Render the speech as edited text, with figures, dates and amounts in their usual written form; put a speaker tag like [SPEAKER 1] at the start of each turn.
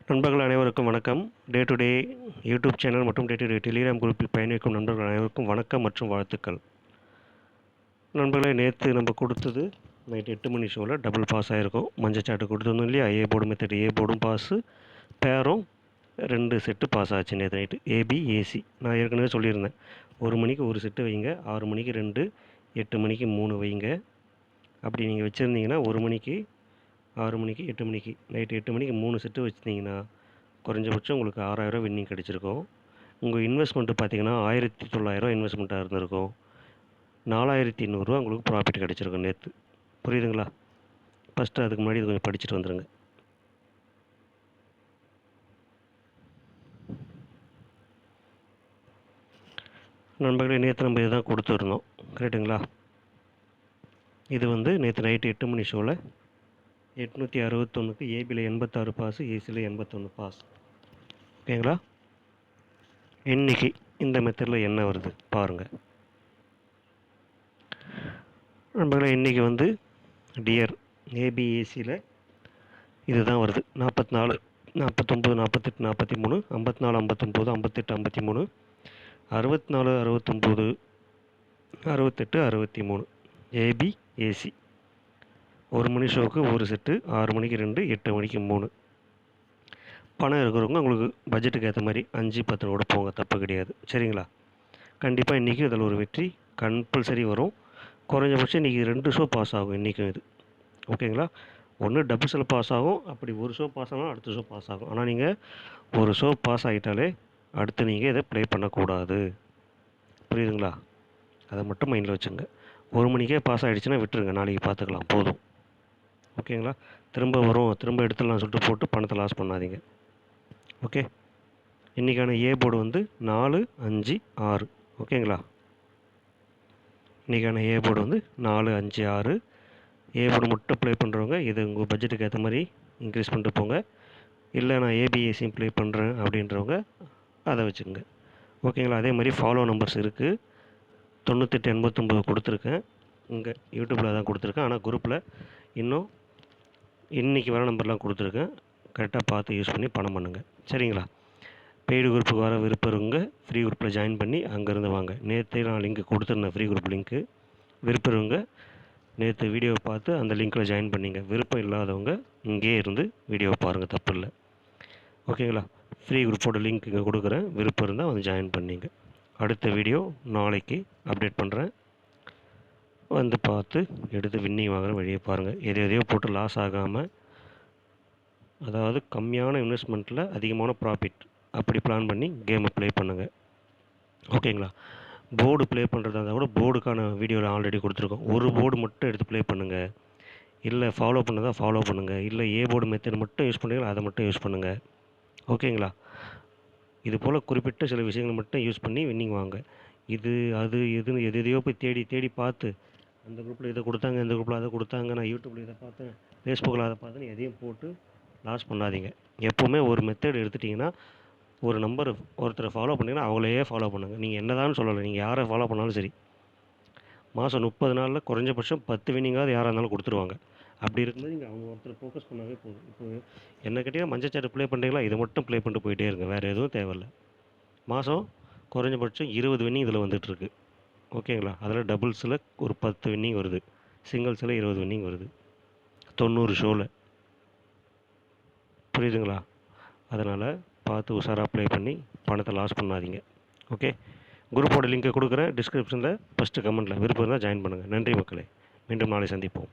[SPEAKER 1] நண்பர்கள் அனைவருக்கும் வணக்கம். Day to day YouTube channel மற்றும் டே டு டே டெலிகிராம் குரூப்பில் பயணிக்கும் நண்பர்கள் அனைவருக்கும் வணக்கம் மற்றும் வாழ்த்துக்கள். நண்பர்களே, நேற்று நம்ம கொடுத்தது நைட் 8 மணி ஷோவில் டபுள் பாஸ் ஆகிருக்கும். மஞ்சள் சாட்டு கொடுத்துருந்தோம் இல்லையா? ஏ போர்டு மெத்தட் ஏ போர்டும் பாஸு, பேரும் 2 செட்டு பாஸ் ஆச்சு நேற்று நைட்டு, ஏபி ஏசி. நான் ஏற்கனவே சொல்லியிருந்தேன், 1 மணிக்கு ஒரு செட்டு வைங்க, 6 மணிக்கு 2, 8 மணிக்கு 3 வைங்க. அப்படி நீங்கள் வச்சுருந்தீங்கன்னா 1 மணிக்கு 6 மணிக்கு 8 மணிக்கு நைட்டு 8 மணிக்கு 3 செட்டு வச்சுருந்தீங்கன்னா குறைஞ்சபட்சம் உங்களுக்கு 6000 வின்னிங் கிடச்சிருக்கும். உங்கள் இன்வெஸ்ட்மெண்ட்டு பார்த்தீங்கன்னா 1900 இன்வெஸ்ட்மெண்ட்டாக இருந்திருக்கும். 4800 உங்களுக்கு ப்ராஃபிட் கிடச்சிருக்கும் நேற்று. புரியுதுங்களா? ஃபஸ்ட்டு அதுக்கு முன்னாடி இது கொஞ்சம் படிச்சுட்டு வந்துடுங்க. நண்பர்களே, நேற்று நம்ம இதுதான் கொடுத்துருந்தோம், கரெக்டுங்களா? இது நேற்று நைட்டு 8 மணி ஷோவில் 861க்கு ஏபியில் 86 பாஸு, ஏசியில் 81 பாஸ். ஓகேங்களா? இன்றைக்கி இந்த மெத்தடில் என்ன வருது பாருங்கள் நண்பர்களே. இன்றைக்கி டியர் ஏபிஏசியில் இது தான் வருது. 44, 49, 48, 43, 54, 59, 58, 53, 64, 69, 68, 63 ஏபிஏசி. 1 மணி ஷோவுக்கு ஒரு செட்டு, 6 மணிக்கு 2, 8 மணிக்கு 3. பணம் இருக்கிறவங்க உங்களுக்கு பட்ஜெட்டுக்கு ஏற்ற மாதிரி 5, 10 கூட போங்க, தப்பு கிடையாது. சரிங்களா? கண்டிப்பாக இன்றைக்கும் இதில் ஒரு வெற்றி கம்பல்சரி வரும். குறைஞ்சபட்சம் இன்றைக்கி 2 ஷோ பாஸ் ஆகும் இன்றைக்கும் இது. ஓகேங்களா? ஒன்று டபுள்ஸில் பாஸ் ஆகும், அப்படி ஒரு ஷோ பாஸ் ஆகும், அடுத்த ஷோ பாஸ் ஆகும். ஆனால் நீங்கள் ஒரு ஷோ பாஸ் ஆகிட்டாலே அடுத்து நீங்கள் இதை ப்ளே பண்ணக்கூடாது. புரியுதுங்களா? அதை மட்டும் மைண்டில் வச்சுங்க. 1 மணிக்கே பாஸ் ஆகிடுச்சுன்னா விட்டுருங்க, நாளைக்கு பார்த்துக்கலாம், போதும். ஓகேங்களா? திரும்ப வரும், திரும்ப எடுத்துடலாம் சொல்லிட்டு போட்டு பணத்தை லாஸ் பண்ணாதீங்க. ஓகே. இன்றைக்கான ஏ போர்டு 4, 5, 6. ஓகேங்களா? இன்றைக்கான ஏ போர்டு 4, 5, 6. ஏ போர்டு மட்டும் ப்ளே பண்ணுறவங்க இது உங்கள் பட்ஜெட்டுக்கு ஏற்ற மாதிரி இன்க்ரீஸ் பண்ணிட்டு போங்க. இல்லை நான் ஏபிஎஸ்சியும் ப்ளே பண்ணுறேன் அப்படின்றவங்க அதை வச்சுக்கோங்க. ஓகேங்களா? அதே மாதிரி ஃபாலோ நம்பர்ஸ் இருக்குது. 98, 89 கொடுத்துருக்கேன். இங்கே யூடியூப்பில் தான் கொடுத்துருக்கேன். ஆனால் குரூப்பில் இன்னும் இன்றைக்கி வர நம்பர்லாம் கொடுத்துருக்கேன். கரெக்டாக பார்த்து யூஸ் பண்ணி பணம் பண்ணுங்கள். சரிங்களா? பெய்டு குரூப்புக்கு வர விருப்பங்க ஃப்ரீ குரூப்பில் ஜாயின் பண்ணி அங்கேருந்து வாங்க. நேற்றே நான் லிங்க் கொடுத்துருந்தேன், ஃப்ரீ குரூப் லிங்க்கு. விருப்பங்க நேற்று வீடியோவை பார்த்து அந்த லிங்க்கில் ஜாயின் பண்ணிங்க. விருப்பம் இல்லாதவங்க இங்கேயே இருந்து வீடியோவை பாருங்கள், தப்பு இல்லை. ஓகேங்களா? ஃப்ரீ குரூப்போட லிங்க் இங்கே கொடுக்குறேன், விருப்பம் இருந்தால் ஜாயின் பண்ணிங்க. அடுத்த வீடியோ நாளைக்கு அப்டேட் பண்ணுறேன். பார்த்து எடுத்து வின்னிங் வாங்குகிற வழியை பாருங்கள். எதையோ போட்டு லாஸ் ஆகாமல், அதாவது கம்மியான இன்வெஸ்ட்மெண்ட்டில் அதிகமான ப்ராஃபிட், அப்படி பிளான் பண்ணி கேமை ப்ளே பண்ணுங்கள். ஓகேங்களா? போர்டு ப்ளே பண்ணுறதா இருந்தால் கூட போர்டுக்கான வீடியோவில் ஆல்ரெடி கொடுத்துருக்கோம். ஒரு போர்டு மட்டும் எடுத்து ப்ளே பண்ணுங்கள். இல்லை ஃபாலோ பண்ணதான் ஃபாலோ பண்ணுங்கள். இல்லை ஏ போர்டு மெத்தட் மட்டும் யூஸ் பண்ணுறீங்களா, அதை மட்டும் யூஸ் பண்ணுங்கள். ஓகேங்களா? இது போல் குறிப்பிட்ட சில விஷயங்கள் மட்டும் யூஸ் பண்ணி வின்னிங் வாங்க. இது அது இதுன்னு எதையோ போய் தேடி தேடி பார்த்து அந்த குரூப்பில் இதை கொடுத்தாங்க, இந்த குரூப்பில் அதை கொடுத்தாங்க, நான் யூடியூப்பில் இதை பார்த்தேன், ஃபேஸ்புக்கில் அதை பார்த்தேன்னு எதையும் போட்டு லாஸ் பண்ணாதீங்க. எப்போவுமே ஒரு மெத்தட் எடுத்துட்டிங்கன்னா, ஒரு நம்பர் ஒருத்தரை ஃபாலோ பண்ணிங்கன்னா அவங்களையே ஃபாலோ பண்ணுங்கள். நீங்கள் என்ன தான் சொல்லலை, நீங்கள் யாரை ஃபாலோ பண்ணாலும் சரி, மாதம் 30 நாளில் குறைஞ்சபட்சம் 10 வின்னிங்காவது யாராக இருந்தாலும் கொடுத்துருவாங்க. அப்படி இருக்கும்போது நீங்கள் அவங்க ஒருத்தர் ஃபோக்கஸ் பண்ணாவே போதும். இப்போ என்ன கேட்டிங்கன்னா, மஞ்சள் சாட்டு ப்ளே பண்ணுறீங்களா, இதை மட்டும் ப்ளே பண்ணிட்டு போயிட்டே இருங்க, வேறு எதுவும் தேவையில்லை. மாதம் குறைஞ்சபட்சம் 20 வின்னிங் இதில் வந்துட்டுருக்கு. ஓகேங்களா? அதில் டபுள்ஸில் ஒரு 10 வின்னிங் வருது, சிங்கிள்ஸில் 20 வின்னிங் வருது, 90 ஷோவில். புரியுதுங்களா? அதனால் பார்த்து உஷாராக ப்ளே பண்ணி பணத்தை லாஸ் பண்ணாதீங்க. ஓகே. குரூப்போட லிங்க்கை கொடுக்குறேன் டிஸ்கிரிப்ஷனில், ஃபஸ்ட்டு கமெண்ட்டில். விருப்பம் இருந்தால் ஜாயின் பண்ணுங்கள். நன்றி மக்களே. மீண்டும் நாளை சந்திப்போம்.